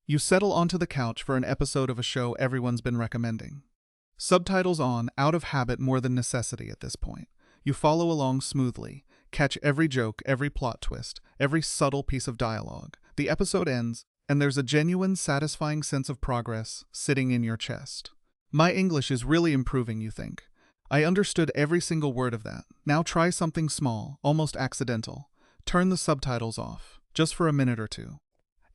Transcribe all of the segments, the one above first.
You settle onto the couch for an episode of a show everyone's been recommending. Subtitles on, out of habit more than necessity at this point. You follow along smoothly, catch every joke, every plot twist, every subtle piece of dialogue. The episode ends, and there's a genuine, satisfying sense of progress sitting in your chest. My English is really improving, you think. I understood every single word of that. Now try something small, almost accidental. Turn the subtitles off, just for a minute or two.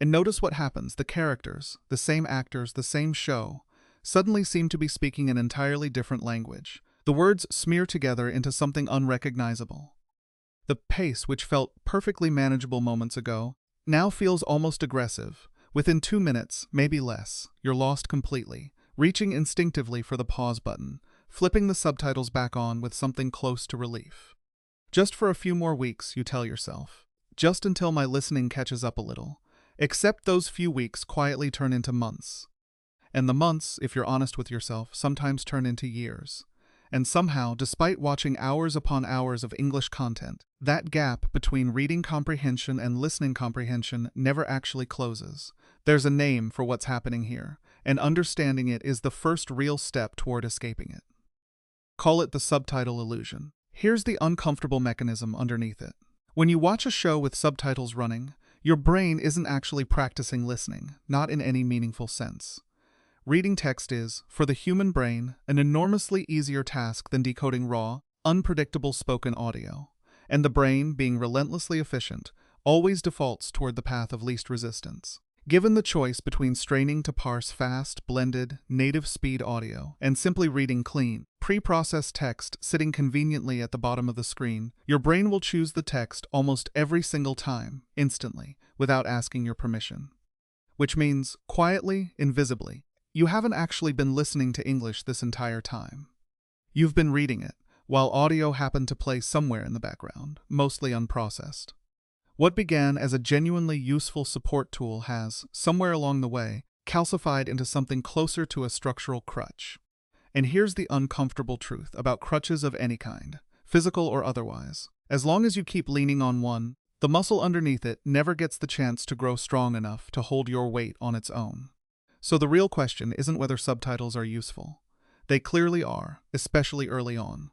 And notice what happens. The characters, the same actors, the same show, suddenly seem to be speaking an entirely different language. The words smear together into something unrecognizable. The pace, which felt perfectly manageable moments ago, now feels almost aggressive. Within 2 minutes, maybe less, you're lost completely, reaching instinctively for the pause button, flipping the subtitles back on with something close to relief. Just for a few more weeks, you tell yourself. Just until my listening catches up a little. Except those few weeks quietly turn into months. And the months, if you're honest with yourself, sometimes turn into years. And somehow, despite watching hours upon hours of English content, that gap between reading comprehension and listening comprehension never actually closes. There's a name for what's happening here, and understanding it is the first real step toward escaping it. Call it the subtitle illusion. Here's the uncomfortable mechanism underneath it. When you watch a show with subtitles running, your brain isn't actually practicing listening, not in any meaningful sense. Reading text is, for the human brain, an enormously easier task than decoding raw, unpredictable spoken audio. And the brain, being relentlessly efficient, always defaults toward the path of least resistance. Given the choice between straining to parse fast, blended, native-speed audio and simply reading clean, pre-processed text sitting conveniently at the bottom of the screen, your brain will choose the text almost every single time, instantly, without asking your permission. Which means, quietly, invisibly, you haven't actually been listening to English this entire time. You've been reading it, while audio happened to play somewhere in the background, mostly unprocessed. What began as a genuinely useful support tool has, somewhere along the way, calcified into something closer to a structural crutch. And here's the uncomfortable truth about crutches of any kind, physical or otherwise. As long as you keep leaning on one, the muscle underneath it never gets the chance to grow strong enough to hold your weight on its own. So the real question isn't whether subtitles are useful. They clearly are, especially early on.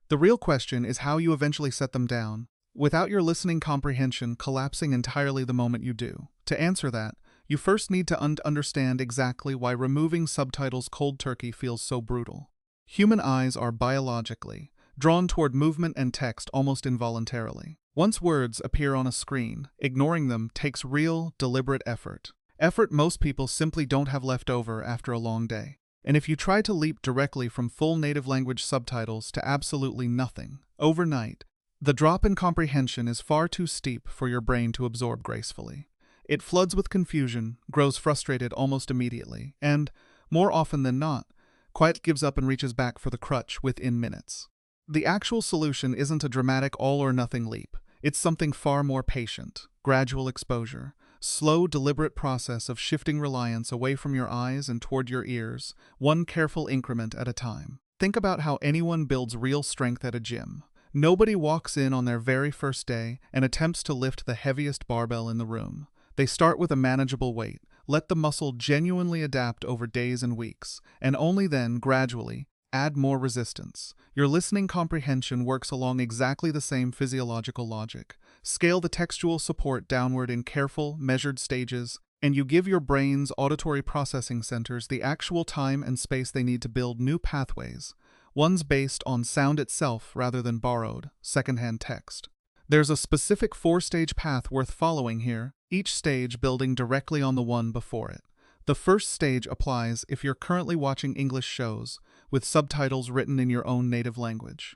The real question is how you eventually set them down, without your listening comprehension collapsing entirely the moment you do. To answer that, you first need to understand exactly why removing subtitles cold turkey feels so brutal. Human eyes are biologically drawn toward movement and text almost involuntarily. Once words appear on a screen, ignoring them takes real, deliberate effort. Effort most people simply don't have left over after a long day. And if you try to leap directly from full native language subtitles to absolutely nothing, overnight, the drop in comprehension is far too steep for your brain to absorb gracefully. It floods with confusion, grows frustrated almost immediately, and, more often than not, quietly gives up and reaches back for the crutch within minutes. The actual solution isn't a dramatic all-or-nothing leap. It's something far more patient, gradual exposure, slow, deliberate process of shifting reliance away from your eyes and toward your ears, one careful increment at a time. Think about how anyone builds real strength at a gym. Nobody walks in on their very first day and attempts to lift the heaviest barbell in the room. They start with a manageable weight, let the muscle genuinely adapt over days and weeks, and only then, gradually, add more resistance. Your listening comprehension works along exactly the same physiological logic. Scale the textual support downward in careful, measured stages, and you give your brain's auditory processing centers the actual time and space they need to build new pathways, ones based on sound itself rather than borrowed, secondhand text. There's a specific 4-stage path worth following here, each stage building directly on the one before it. The first stage applies if you're currently watching English shows with subtitles written in your own native language.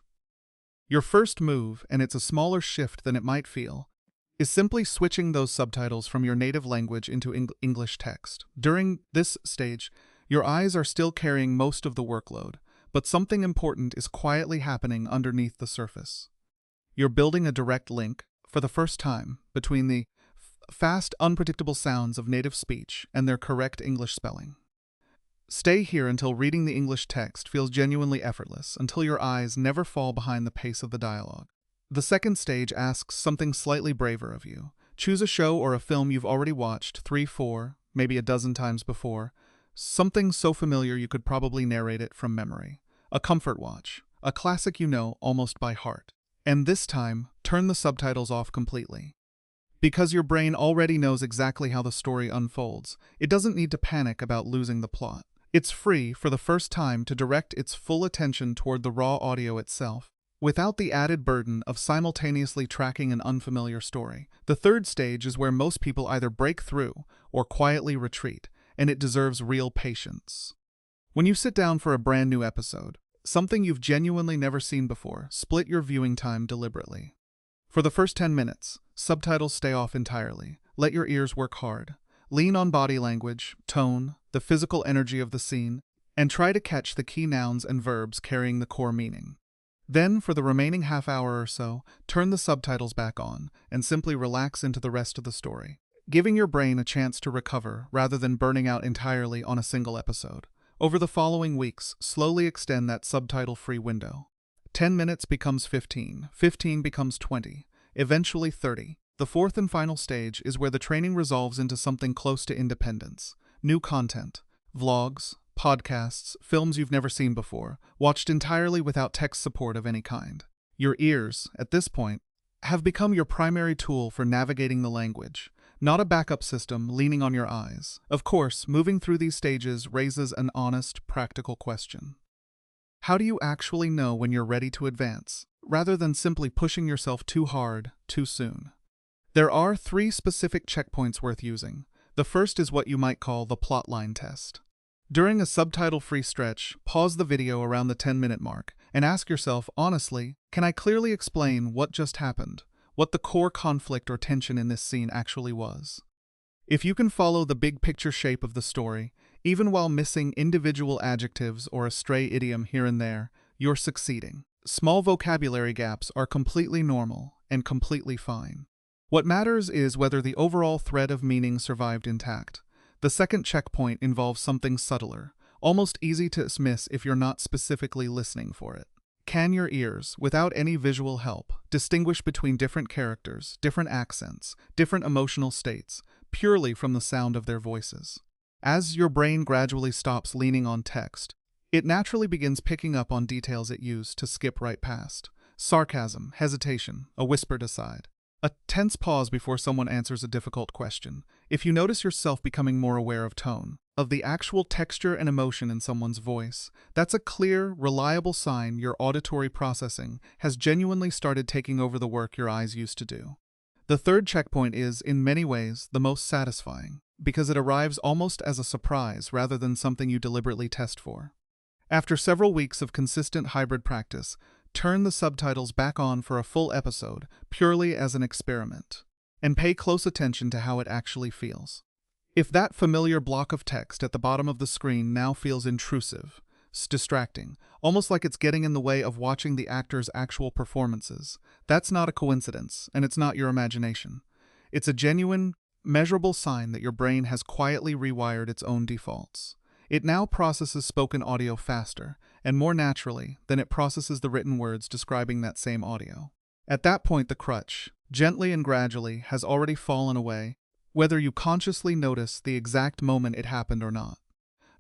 Your first move, and it's a smaller shift than it might feel, is simply switching those subtitles from your native language into English text. During this stage, your eyes are still carrying most of the workload, but something important is quietly happening underneath the surface. You're building a direct link, for the first time, between the fast, unpredictable sounds of native speech and their correct English spelling. Stay here until reading the English text feels genuinely effortless, until your eyes never fall behind the pace of the dialogue. The second stage asks something slightly braver of you. Choose a show or a film you've already watched 3, 4, maybe a dozen times before, something so familiar you could probably narrate it from memory. A comfort watch, a classic you know almost by heart. And this time, turn the subtitles off completely. Because your brain already knows exactly how the story unfolds, it doesn't need to panic about losing the plot. It's free, for the first time, to direct its full attention toward the raw audio itself, without the added burden of simultaneously tracking an unfamiliar story. The third stage is where most people either break through or quietly retreat, and it deserves real patience. When you sit down for a brand new episode, something you've genuinely never seen before, split your viewing time deliberately. For the first 10 minutes, subtitles stay off entirely. Let your ears work hard. Lean on body language, tone, the physical energy of the scene, and try to catch the key nouns and verbs carrying the core meaning. Then, for the remaining half hour or so, turn the subtitles back on and simply relax into the rest of the story, giving your brain a chance to recover rather than burning out entirely on a single episode. Over the following weeks, slowly extend that subtitle-free window. 10 minutes becomes 15, 15 becomes 20, eventually 30. The fourth and final stage is where the training resolves into something close to independence. New content, vlogs, podcasts, films you've never seen before, watched entirely without text support of any kind. Your ears, at this point, have become your primary tool for navigating the language, not a backup system leaning on your eyes. Of course, moving through these stages raises an honest, practical question. How do you actually know when you're ready to advance, rather than simply pushing yourself too hard, too soon? There are 3 specific checkpoints worth using. The first is what you might call the plotline test. During a subtitle-free stretch, pause the video around the 10-minute mark and ask yourself, honestly, can I clearly explain what just happened, what the core conflict or tension in this scene actually was? If you can follow the big picture shape of the story, even while missing individual adjectives or a stray idiom here and there, you're succeeding. Small vocabulary gaps are completely normal and completely fine. What matters is whether the overall thread of meaning survived intact. The second checkpoint involves something subtler, almost easy to dismiss if you're not specifically listening for it. Can your ears, without any visual help, distinguish between different characters, different accents, different emotional states, purely from the sound of their voices? As your brain gradually stops leaning on text, it naturally begins picking up on details it used to skip right past. Sarcasm, hesitation, a whispered aside. A tense pause before someone answers a difficult question. If you notice yourself becoming more aware of tone, of the actual texture and emotion in someone's voice, that's a clear, reliable sign your auditory processing has genuinely started taking over the work your eyes used to do. The third checkpoint is, in many ways, the most satisfying, because it arrives almost as a surprise rather than something you deliberately test for. After several weeks of consistent hybrid practice, turn the subtitles back on for a full episode, purely as an experiment, and pay close attention to how it actually feels. If that familiar block of text at the bottom of the screen now feels intrusive, distracting, almost like it's getting in the way of watching the actor's actual performances, that's not a coincidence, and it's not your imagination. It's a genuine, measurable sign that your brain has quietly rewired its own defaults. It now processes spoken audio faster and more naturally than it processes the written words describing that same audio. At that point, the crutch, gently and gradually, has already fallen away, whether you consciously notice the exact moment it happened or not.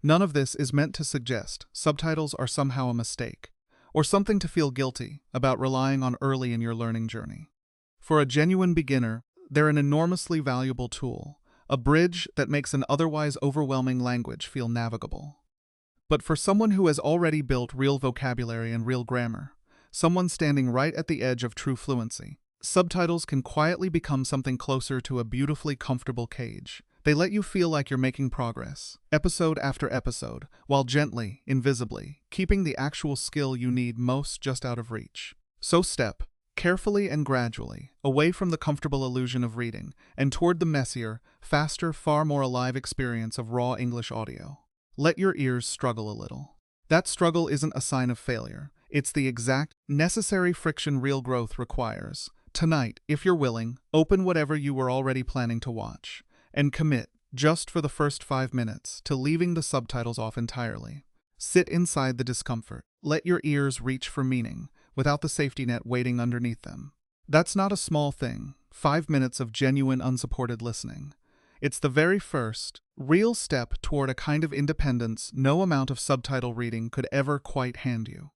None of this is meant to suggest subtitles are somehow a mistake, or something to feel guilty about relying on early in your learning journey. For a genuine beginner, they're an enormously valuable tool, a bridge that makes an otherwise overwhelming language feel navigable. But for someone who has already built real vocabulary and real grammar, someone standing right at the edge of true fluency, subtitles can quietly become something closer to a beautifully comfortable cage. They let you feel like you're making progress, episode after episode, while gently, invisibly, keeping the actual skill you need most just out of reach. So step, carefully and gradually, away from the comfortable illusion of reading, and toward the messier, faster, far more alive experience of raw English audio. Let your ears struggle a little. That struggle isn't a sign of failure. It's the exact, necessary friction real growth requires. Tonight, if you're willing, open whatever you were already planning to watch, and commit, just for the first 5 minutes, to leaving the subtitles off entirely. Sit inside the discomfort. Let your ears reach for meaning, without the safety net waiting underneath them. That's not a small thing. 5 minutes of genuine unsupported listening. It's the very first, real step toward a kind of independence no amount of subtitle reading could ever quite hand you.